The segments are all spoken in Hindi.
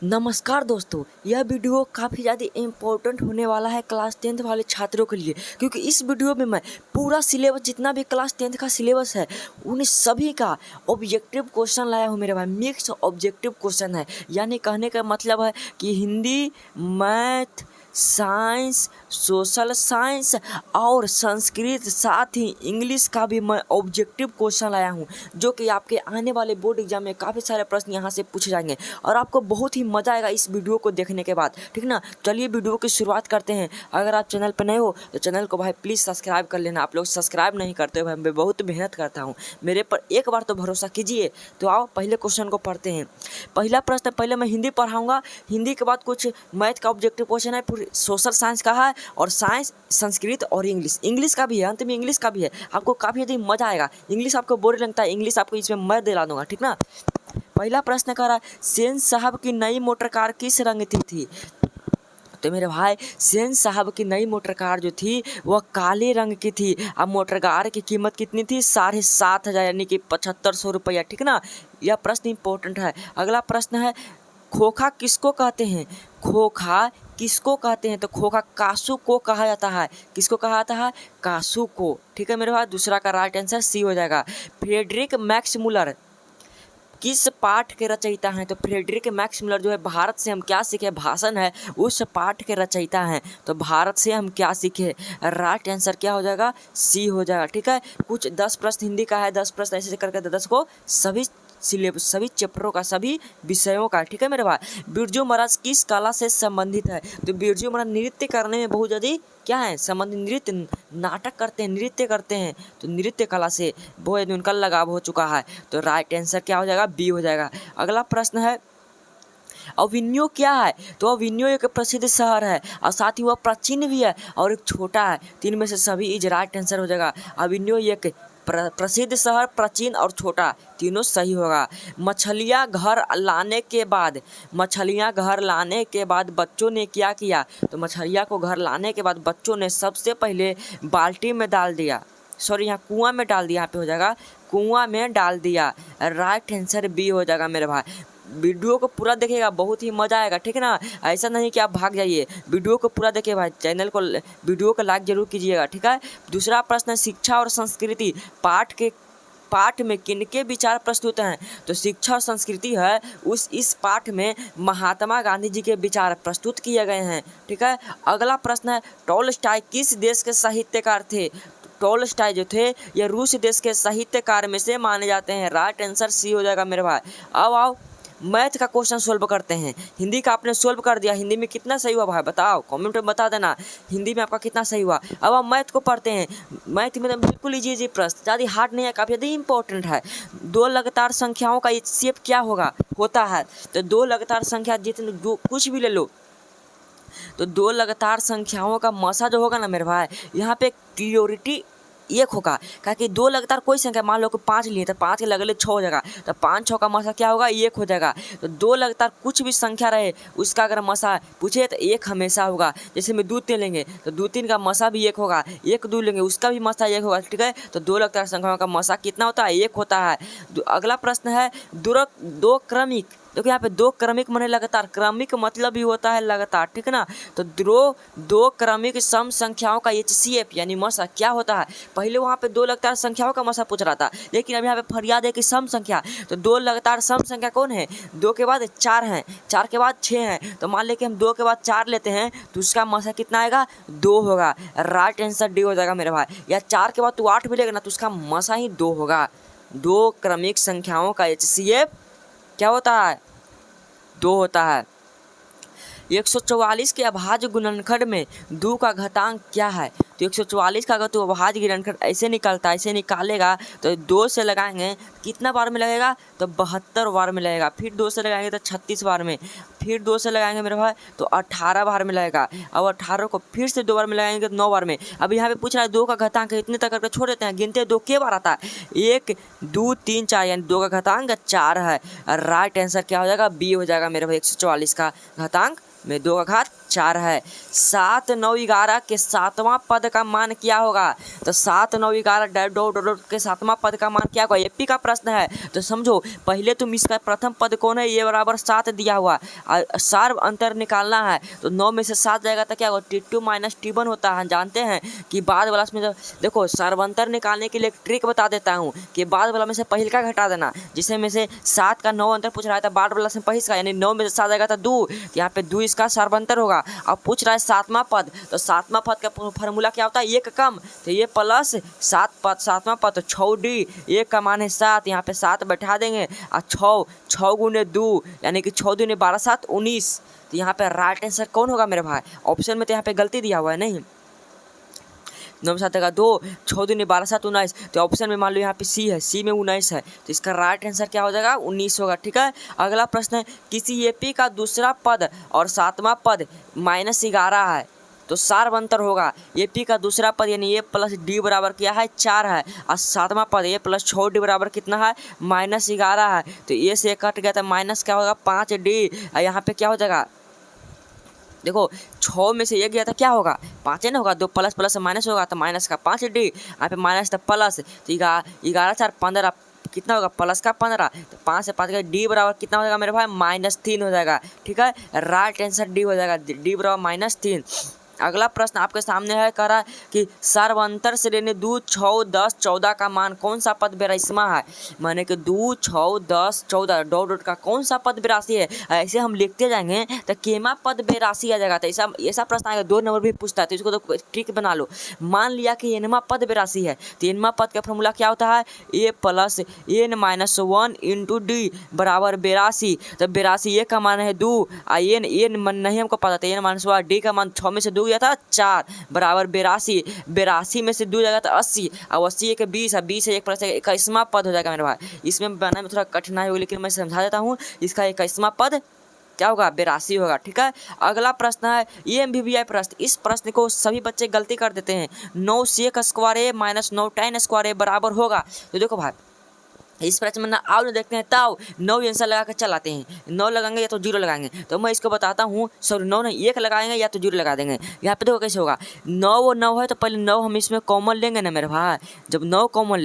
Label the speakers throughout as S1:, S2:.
S1: नमस्कार दोस्तों, यह वीडियो काफ़ी ज़्यादा इम्पोर्टेंट होने वाला है क्लास 10th वाले छात्रों के लिए, क्योंकि इस वीडियो में मैं पूरा सिलेबस जितना भी क्लास 10th का सिलेबस है उन सभी का ऑब्जेक्टिव क्वेश्चन लाया हूँ मेरे भाई। मिक्स ऑब्जेक्टिव क्वेश्चन है, यानी कहने का मतलब है कि Hindi, math, science, social science और संस्कृत, साथ ही इंग्लिश का भी मैं ऑब्जेक्टिव क्वेश्चन लाया हूँ, जो कि आपके आने वाले बोर्ड एग्जाम में काफ़ी सारे प्रश्न यहाँ से पूछे जाएंगे और आपको बहुत ही मज़ा आएगा इस वीडियो को देखने के बाद। ठीक ना, चलिए वीडियो की शुरुआत करते हैं। अगर आप चैनल पर नए हो तो चैनल को भाई प्लीज़ सब्सक्राइब कर लेना। आप लोग सब्सक्राइब नहीं करते हो भाई, मैं बहुत मेहनत करता हूँ, मेरे पर एक बार तो भरोसा कीजिए। तो आओ पहले क्वेश्चन को पढ़ते हैं। पहला प्रश्न, पहले मैं हिंदी पढ़ाऊँगा, हिंदी के बाद कुछ मैथ का ऑब्जेक्टिव क्वेश्चन है, फिर सोशल साइंस का है और साइंस, संस्कृत और इंग्लिश का भी है, अंत में इंग्लिश का भी है। आपको काफ़ी ज़्यादा मज़ा आएगा। इंग्लिश आपको बोरिंग लगता है, इंग्लिश आपको इसमें मैं दिला दूंगा। ठीक ना, पहला प्रश्न कर रहा है, सेन साहब की नई मोटर कार किस रंग की थी? तो मेरे भाई, सेन साहब की नई मोटर कार जो थी वह काले रंग की थी। अब मोटर कार की कीमत कितनी थी? 7,500 यानी कि 7,500 रुपया। ठीक ना, यह प्रश्न इंपॉर्टेंट है। अगला प्रश्न है, खोखा किसको कहते हैं? खोखा किसको कहते हैं? तो खोखा कासू को कहा जाता है। किसको कहा जाता है? कासू को। ठीक है मेरे भाई, दूसरा का राइट आंसर सी हो जाएगा। फ्रेडरिक मैक्स मुलर किस पाठ के रचयिता हैं? तो फ्रेडरिक मैक्स मुलर जो है भारत से हम क्या सीखे भाषण है, उस पाठ के रचयिता हैं। तो भारत से हम क्या सीखे, राइट आंसर क्या हो जाएगा? सी हो जाएगा। ठीक है, कुछ 10 प्रश्न हिंदी का है, 10 प्रश्न ऐसे करके 10 को सभी सिलेबस, सभी चैप्टरों का, सभी विषयों का। ठीक है मेरे भाई, बिरजू महाराज किस कला से संबंधित है? तो बिरजू महाराज नृत्य करने में बहुत ज़्यादा क्या है संबंधित, नृत्य, नाटक करते हैं, नृत्य करते हैं, तो नृत्य कला से बहुत ज़्यादा उनका लगाव हो चुका है। तो राइट आंसर क्या हो जाएगा? बी हो जाएगा। अगला प्रश्न है, अविन्यो क्या है? तो अविन्यो एक प्रसिद्ध शहर है और साथ ही वह प्राचीन भी है और एक छोटा है। तीन में से सभी इज राइट आंसर हो जाएगा। अविन्यो एक प्रसिद्ध शहर, प्राचीन और छोटा, तीनों सही होगा। मछलियाँ घर लाने के बाद, मछलियाँ घर लाने के बाद बच्चों ने क्या किया? तो मछलियाँ को घर लाने के बाद बच्चों ने सबसे पहले बाल्टी में डाल दिया, सॉरी यहाँ कुआं में डाल दिया, यहाँ पे हो जाएगा कुआं में डाल दिया। राइट आंसर बी हो जाएगा मेरे भाई। वीडियो को पूरा देखिएगा, बहुत ही मज़ा आएगा। ठीक है ना, ऐसा नहीं कि आप भाग जाइए, वीडियो को पूरा देखिए भाई। चैनल को, वीडियो को लाइक जरूर कीजिएगा। ठीक है, दूसरा प्रश्न है, शिक्षा और संस्कृति पाठ में किनके विचार प्रस्तुत हैं? तो शिक्षा और संस्कृति है, इस पाठ में महात्मा गांधी जी के विचार प्रस्तुत किए गए हैं। ठीक है, अगला प्रश्न है, टॉलस्टॉय किस देश के साहित्यकार थे? टॉलस्टॉय जो थे ये रूस देश के साहित्यकार में से माने जाते हैं। राइट आंसर सी हो जाएगा मेरे भाई। अब आओ मैथ का क्वेश्चन सोल्व करते हैं। हिंदी का आपने सोल्व कर दिया, हिंदी में कितना सही हुआ भाई बताओ, कमेंट में बता देना हिंदी में आपका कितना सही हुआ। अब हम मैथ को पढ़ते हैं। मैथ में बिल्कुल इजी प्रश्न, ज़्यादा हार्ड नहीं है, काफ़ी ज़्यादा इंपॉर्टेंट है। दो लगातार संख्याओं का HCF क्या होता है? तो दो लगातार संख्या जितने जो कुछ भी ले लो, तो दो लगातार संख्याओं का मसा जो होगा ना मेरे भाई, यहाँ पे क्लियोरिटी एक होगा। क्या कि दो लगातार कोई संख्या, मान लो कि 5 लिए तो 5 के लगले 6 हो जाएगा, तो 5 6 का मसा क्या होगा? 1 हो जाएगा। तो दो लगातार कुछ भी संख्या रहे उसका अगर मसा पूछे तो 1 हमेशा होगा। जैसे में 2 3 लेंगे तो 2 3 का मसा भी 1 होगा, 1 2 लेंगे उसका भी मसा 1 होगा। ठीक है, तो दो लगातार संख्याओं का मसा कितना होता है? 1 होता है। अगला प्रश्न है, दो क्रमिक, देखो यहाँ पे दो क्रमिक माने लगातार, क्रमिक मतलब भी होता है लगातार। ठीक है ना, तो दो क्रमिक सम संख्याओं का HCF यानी मसा क्या होता है? पहले वहाँ पे दो लगातार संख्याओं का मसा पूछ रहा था, लेकिन अब यहाँ पे फरियाद है कि सम संख्या। तो दो लगातार सम संख्या कौन है? 2 के बाद 4 हैं, 4 के बाद 6 हैं। तो मान ले कि हम 2 के बाद 4 लेते हैं तो उसका मसा कितना आएगा? 2 होगा। राइट आंसर डी हो जाएगा मेरे भाई। या 4 के बाद तू 8 भी लेगा ना तो उसका मसा ही 2 होगा। दो क्रमिक संख्याओं का HCF क्या होता है? 2 होता है। 144 के अभाज्य गुणनखंड में 2 का घातांक क्या है? तो 144 का अगर तो अभाज्य गुणनखंड ऐसे निकलता है, ऐसे निकालेगा तो 2 से लगाएंगे कितना बार में लगेगा? तो 72 बार में लगेगा। फिर 2 से लगाएंगे तो 36 बार में, फिर 2 से लगाएंगे मेरे भाई तो 18 बार में लगेगा। अब 18 को फिर से 2 बार में लगाएंगे तो 9 बार में। अब यहाँ पे पूछ रहा है 2 का घातांक इतने तक करके छोड़ देते हैं, गिनते 2 के बार आता है? 1 2 3 4 यानी 2 का घातांक 4 है। राइट आंसर क्या हो जाएगा? बी हो जाएगा मेरे भाई। 144 का घातांक में 2 का घात 4 है। 7, 9, 11 के 7वां पद का मान क्या होगा? तो 7, 9, 11 डॉट डॉट डॉट के 7वां पद का मान क्या होगा? एपी का प्रश्न है। तो समझो पहले तुम इसका प्रथम पद कौन है? ये बराबर 7 दिया हुआ, सार्व अंतर निकालना है। तो 9 में से 7 जाएगा तो क्या होगा? T2 माइनस T1 होता है। जानते हैं कि बाद वाला में देखो सर्वांतर निकालने के लिए एक ट्रिक बता देता हूँ कि बाद वाला में से पहिल का घटा देना, जिसमें में से 7 का 9 अंतर पूछ रहा है तो बाद वाला से पहिल का, यानी 9 में से 7 आएगा तो 2, यहाँ पे 2 इसका सर्वांतर होगा। अब पूछ रहा है 7वां पद, तो 7वां पद का फॉर्मूला क्या होता है? 1 कम, तो ये प्लस 7वां पद तो 6D, 1 का मान है 7, यहाँ पे 7 बैठा देंगे और 6 गुने 2 यानी कि 6 दूने 12, 7, 19। तो यहाँ पे राइट आंसर कौन होगा मेरे भाई? ऑप्शन में तो यहाँ पे गलती दिया हुआ है, नहीं 9 में 7 का 2, 6 दूनी 12, 7, 19। तो ऑप्शन में मान लो यहाँ पे सी है, सी में 19 है, तो इसका राइट आंसर क्या हो जाएगा? 19 होगा। ठीक है, अगला प्रश्न है किसी एपी का दूसरा पद और 7वां पद -11 है तो सार्वंतर होगा। एपी का दूसरा पद यानी ए प्लस डी बराबर क्या है? 4 है, और 7वां पद ए प्लस 6D बराबर कितना है? -11 है। तो ए से कट गया तो माइनस क्या होगा? 5D। यहाँ पे क्या हो जाएगा? देखो 6 में से 1 गया था, क्या होगा? 5 ना होगा, 2 प्लस प्लस से माइनस होगा तो माइनस का 5D, यहाँ पे माइनस था प्लस, तो 11 4 15 कितना होगा? प्लस का 15, तो 5 से 5 का डी बराबर कितना हो जाएगा मेरे भाई? -3 हो जाएगा। ठीक है, राइट आंसर डी हो जाएगा, डी बराबर -3। अगला प्रश्न आपके सामने है, कह रहा है कि सर्वांतर श्रेणी 2, 6, 10, 14 का मान कौन सा पद 82वां है? माने कि 2, 6, 10, 14 डॉट डॉट का कौन सा पद 82 है? ऐसे हम लिखते जाएंगे तो केमा पद 82 आ जाएगा। तो ऐसा प्रश्न आएगा, 2 नंबर भी पूछता है, तो इसको तो ट्रिक बना लो। मान लिया कि एनमा पद 82 है, तो एनमा पद का फॉर्मूला क्या होता है? A plus N minus 1 into D बराबर 82। तो 82 ए का मान है 2, एन नहीं हमको पता था, एन माइनस 1, डी का मान 6 में से 2 गया था 4 बराबर 82, 82 में से 2 जाएगा तो 80, और 80 के 20 है, 20 से 1 प्लस 21वां पद हो जाएगा मेरे भाई। इसमें बनाने में थोड़ा कठिनाई होगी, लेकिन मैं समझा देता हूँ। इसका 21वां पद क्या होगा? 82 होगा। ठीक है, अगला प्रश्न है EMVVI प्रश्न। इस प्रश्न को सभी बच्चे गलती कर देते हैं। 9 sec स्क्वायर ए माइनस 9 tan स्क्वायर ए बराबर होगा। तो देखो भाई, इस प्रश्न में ना आओ ना देखते हैं ताओ 9 आंसर लगा कर चलाते हैं। 9 लगाएंगे या तो 0 लगाएंगे, तो मैं इसको बताता हूँ। सॉरी 9 नहीं, 1 लगाएंगे या तो 0 लगा देंगे। यहाँ पे देखो कैसे होगा, 9 और 9 है तो पहले 9 हम इसमें कॉमन लेंगे ना मेरे भाई। जब 9 कॉमन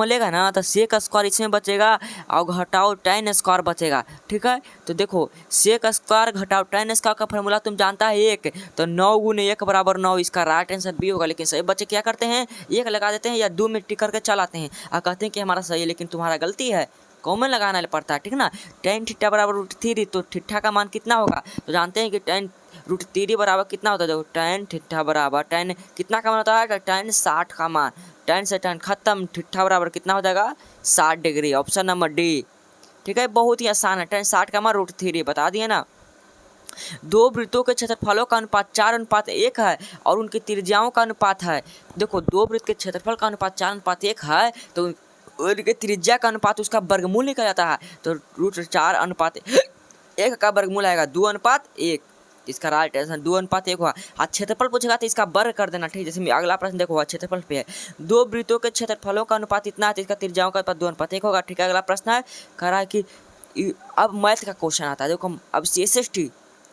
S1: लेगा ना तो सेक स्क्वायर इसमें बचेगा और घटाओ tan स्क्वायर बचेगा। ठीक है, तो देखो सेक स्क्वायर घटाओ tan स्क्वायर का फॉर्मूला तुम जानता है 1, तो 9 गुने 1 बराबर 9, इसका राइट आंसर बी होगा। लेकिन सभी बच्चे क्या करते हैं? 1 लगा देते हैं या 2 में टिक करके चलाते हैं और कहते हैं कि हमारा सही है, लेकिन तुम्हारा गलती है, कॉमन लगाना पड़ता है। ठीक ना, tan थीटा बराबर √3, तो थीटा का मान कितना होगा? तो जानते हैं कि tan √3 बराबर कितना होता है? देखो tan थीटा बराबर tan कितना का मान होता है? tan 60 का मान, tan से tan खत्म, थीटा बराबर कितना हो जाएगा? 60 डिग्री। Option number D. ठीक है, बहुत ही आसान है, tan 60 का मान √3 बता दिए ना। 2 वृत्तों के क्षेत्रफलों का अनुपात 4:1 है और उनकी त्रिज्याओं का अनुपात है। देखो 2 वृत्त के क्षेत्रफल का अनुपात 4:1 है, तो उनके त्रिज्या का अनुपात उसका वर्गमूल निकल जाता है, तो √4:1 का वर्गमूल आएगा 2:1। इसका राइट आंसर 2:1 हुआ। आज क्षेत्रफल पूछेगा तो इसका वर्ग कर देना। ठीक, जैसे अगला प्रश्न देखो क्षेत्रफल पे है, 2 वृत्तों के क्षेत्रफलों का अनुपात इतना है तो इसका त्रिज्याओं का अनुपात 2:1 होगा। ठीक है, अगला प्रश्न है, कह रहा है कि अब मैथ का क्वेश्चन आता है। देखो अब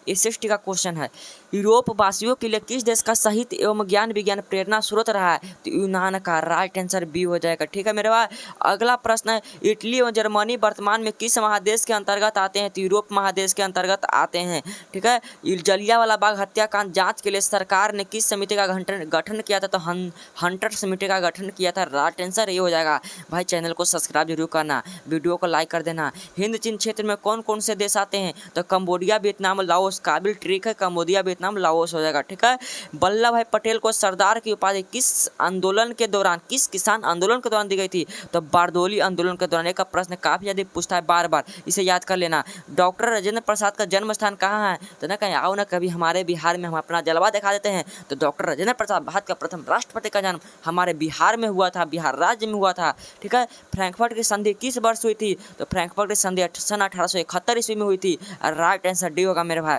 S1: SST का क्वेश्चन है, यूरोप वासियों के लिए किस देश का साहित्य एवं ज्ञान विज्ञान प्रेरणा स्रोत रहा है? तो यूनान का। राइट आंसर बी हो जाएगा। ठीक है मेरे भाई, अगला प्रश्न है, इटली एवं जर्मनी वर्तमान में किस महादेश के अंतर्गत आते हैं? तो यूरोप महादेश के अंतर्गत आते हैं। ठीक है, जलियांवाला बाग हत्याकांड जांच के लिए सरकार ने किस समिति का गठन किया था? तो हंटर समिति का गठन किया था। राइट आंसर ये हो जाएगा। भाई चैनल को सब्सक्राइब जरूर करना, वीडियो को लाइक कर देना। हिंद चीन क्षेत्र में कौन कौन से देश आते हैं? तो कंबोडिया, वियतनाम, लाओस। काबिल ट्रिक है, कंबोडिया, वियतनाम, लाओस हो जाएगा। ठीक है, वल्लभ भाई पटेल को सरदार की उपाधि किस आंदोलन के दौरान, किस किसान आंदोलन के दौरान दी गई थी? तो बारदोली आंदोलन के दौरान। एक का प्रश्न काफी ज्यादा पूछता है बार बार, इसे याद कर लेना। डॉक्टर राजेंद्र प्रसाद का जन्म स्थान कहाँ है? तो ना कहीं आओ ना कभी हमारे बिहार में, हम अपना जलवा दिखा देते हैं। तो डॉक्टर राजेंद्र प्रसाद, भारत का प्रथम राष्ट्रपति का जन्म हमारे बिहार में हुआ था, बिहार राज्य में हुआ था। ठीक है, फ्रैंकफर्ट की संधि किस वर्ष हुई थी? तो फ्रैंकफर्ट की संधि सन 1871 ईस्वी में हुई थी। राइट आंसर डी होगा मेरे भाई।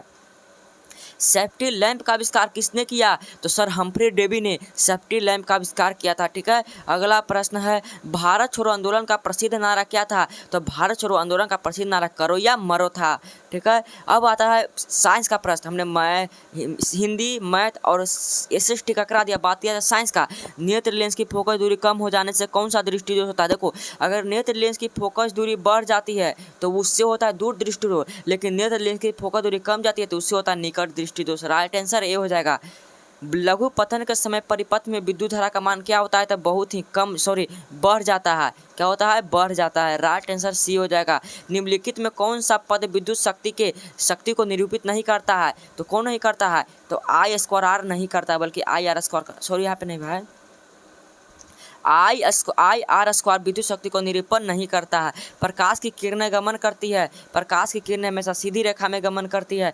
S1: सेफ्टी लैंप का आविष्कार किसने किया? तो सर हम्फ्री डेवी ने सेफ्टी लैंप का आविष्कार किया था। ठीक है, अगला प्रश्न है भारत छोड़ो आंदोलन का प्रसिद्ध नारा क्या था? तो भारत छोड़ो आंदोलन का प्रसिद्ध नारा करो या मरो था। ठीक है, अब आता है साइंस का प्रश्न। हमने हिंदी, मैथ और एसएसटी का करा दिया। बात किया साइंस का। नेत्र लेंस की फोकस दूरी कम हो जाने से कौन सा दृष्टि दोष होता है? देखो, अगर नेत्र लेंस की फोकस दूरी बढ़ जाती है तो उससे होता है दूर दृष्टि दोष, लेकिन नेत्र लेंस की फोकस दूरी कम जाती है तो उससे होता है निकट दृष्टि दोष। राइट आंसर ए हो जाएगा। लघु पतन के समय परिपथ में विद्युत धारा का मान क्या होता है? तो बहुत ही कम बढ़ जाता है। क्या होता है? बढ़ जाता है। राइट आंसर सी हो जाएगा। निम्नलिखित में कौन सा पद विद्युत शक्ति को निरूपित नहीं करता है? तो कौन नहीं करता है? तो आई स्क्वायर आर नहीं करता है, बल्कि आई आर स्क्वायर, यहाँ पे नहीं भाई, आई आर स्क्वायर विद्युत शक्ति को निरूपण नहीं करता है। प्रकाश की किरणें गमन करती है, प्रकाश की किरणें हमेशा सीधी रेखा में गमन करती है।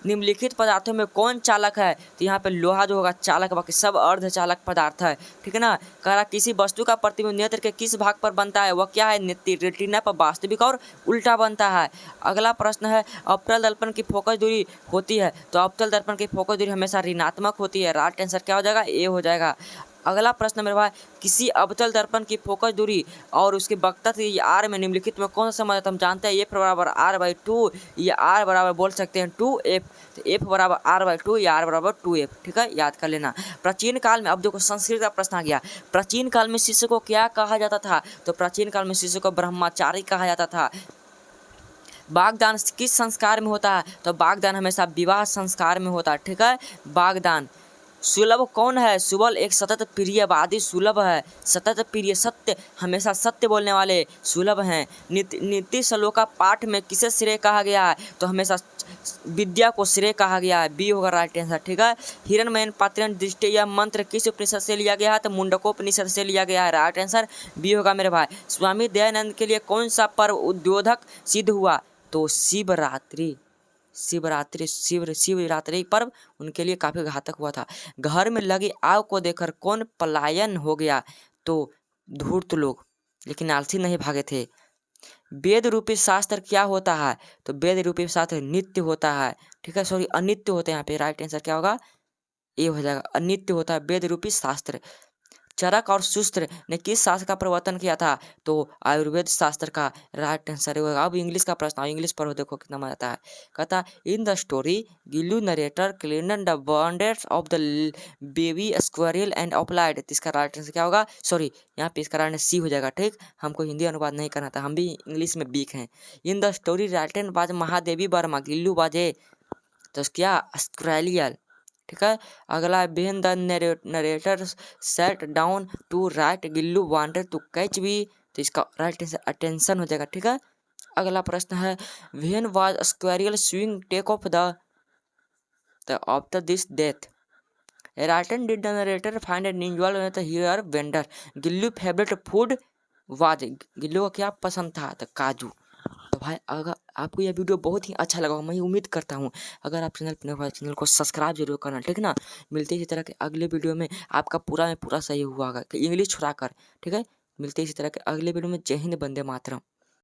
S1: निम्नलिखित पदार्थों में कौन चालक है? तो यहाँ पे लोहा जो होगा चालक, बाकी सब अर्धचालक पदार्थ है। ठीक है ना। कह रहा किसी वस्तु का प्रतिबिंब नेत्र के किस भाग पर बनता है? वह क्या है? रेटिना पर वास्तविक और उल्टा बनता है। अगला प्रश्न है अवतल दर्पण की फोकस दूरी होती है, तो अवतल दर्पण की फोकस दूरी हमेशा ऋणात्मक होती है। राइट आंसर क्या हो जाएगा? ए हो जाएगा। अगला प्रश्न मेरे भाई, किसी अवतल दर्पण की फोकस दूरी और उसके वक्रता आर में निम्नलिखित में कौन सा संबंध है? तो हम जानते हैं एफ बराबर आर बाई टू, ये आर बराबर बोल सकते हैं 2f, तो एफ बराबर आर बाई टू, या आर बराबर 2f। ठीक है, याद कर लेना। प्राचीन काल में, अब देखो संस्कृत का प्रश्न आ गया, प्राचीन काल में शिष्य को क्या कहा जाता था? तो प्राचीन काल में शिष्य को ब्रह्मचारी कहा जाता था। बागदान किस संस्कार में होता है? तो बागदान हमेशा विवाह संस्कार में होता है। ठीक है, बागदान। सुलभ कौन है? सुबल एक सतत प्रियवादी सुलभ है, सतत प्रिय, सत्य, हमेशा सत्य बोलने वाले सुलभ हैं। नीति श्लोका पाठ में किसे श्रेय कहा गया है? तो हमेशा विद्या को श्रेय कहा गया है। बी होगा राइट आंसर। ठीक है, हिरण्मयन पात्रण दृष्टि यह मंत्र किस उपनिषद से लिया गया है? तो मुंडकोपनिषद से लिया गया है। राइट आंसर बी होगा मेरे भाई। स्वामी दयानंद के लिए कौन सा पर्व उद्योधक सिद्ध हुआ? तो शिवरात्रि पर्व उनके लिए काफी घातक हुआ था। घर में लगी आग को देखकर कौन पलायन हो गया? तो धूर्त लोग, लेकिन आलसी नहीं भागे थे। वेद रूपी शास्त्र क्या होता है? तो वेद रूपी शास्त्र नित्य होता है। ठीक है, अनित्य होता है। यहाँ पे राइट आंसर क्या होगा? ए हो जाएगा। अनित्य होता है वेद रूपी शास्त्र। चरक और शूस्त्र ने किस शास्त्र का प्रवर्तन किया था? तो आयुर्वेद शास्त्र का। राइट आंसर होगा। अब इंग्लिश का प्रश्न, इंग्लिश पढ़ो, देखो कितना मजा आता है। कहता in the story Gillu narrator clean the wonders of the baby squirrel and applied. इसका राइट आंसर क्या होगा? यहाँ पे इसका राइट सी हो जाएगा। ठीक, हमको हिंदी अनुवाद नहीं करना था, हम भी इंग्लिश में वीक हैं। इन द स्टोरी राइटन बाज महादेवी वर्मा, गिल्लू बाजे तो क्या? स्क्वेरियल। ठीक है, अगला है when the narrator sat down to write Gillu wanted to catch भी, तो इसका राइट आंसर अटेंशन हो जाएगा। ठीक है, अगला प्रश्न है when was squirrel swing take off the after this death? Written did the narrator find an usual here vendor. Gillu favourite food was, Gillu को क्या पसंद था? तो काजू। तो भाई अगर आपको यह वीडियो बहुत ही अच्छा लगा, मैं उम्मीद करता हूँ, अगर आप चैनल को सब्सक्राइब जरूर करना। ठीक ना, मिलते हैं इसी तरह के अगले वीडियो में। आपका पूरा में पूरा सही हुआ होगा इंग्लिश छुड़ा कर। ठीक है, मिलते हैं इसी तरह के अगले वीडियो में। जय हिंद, वंदे मातरम।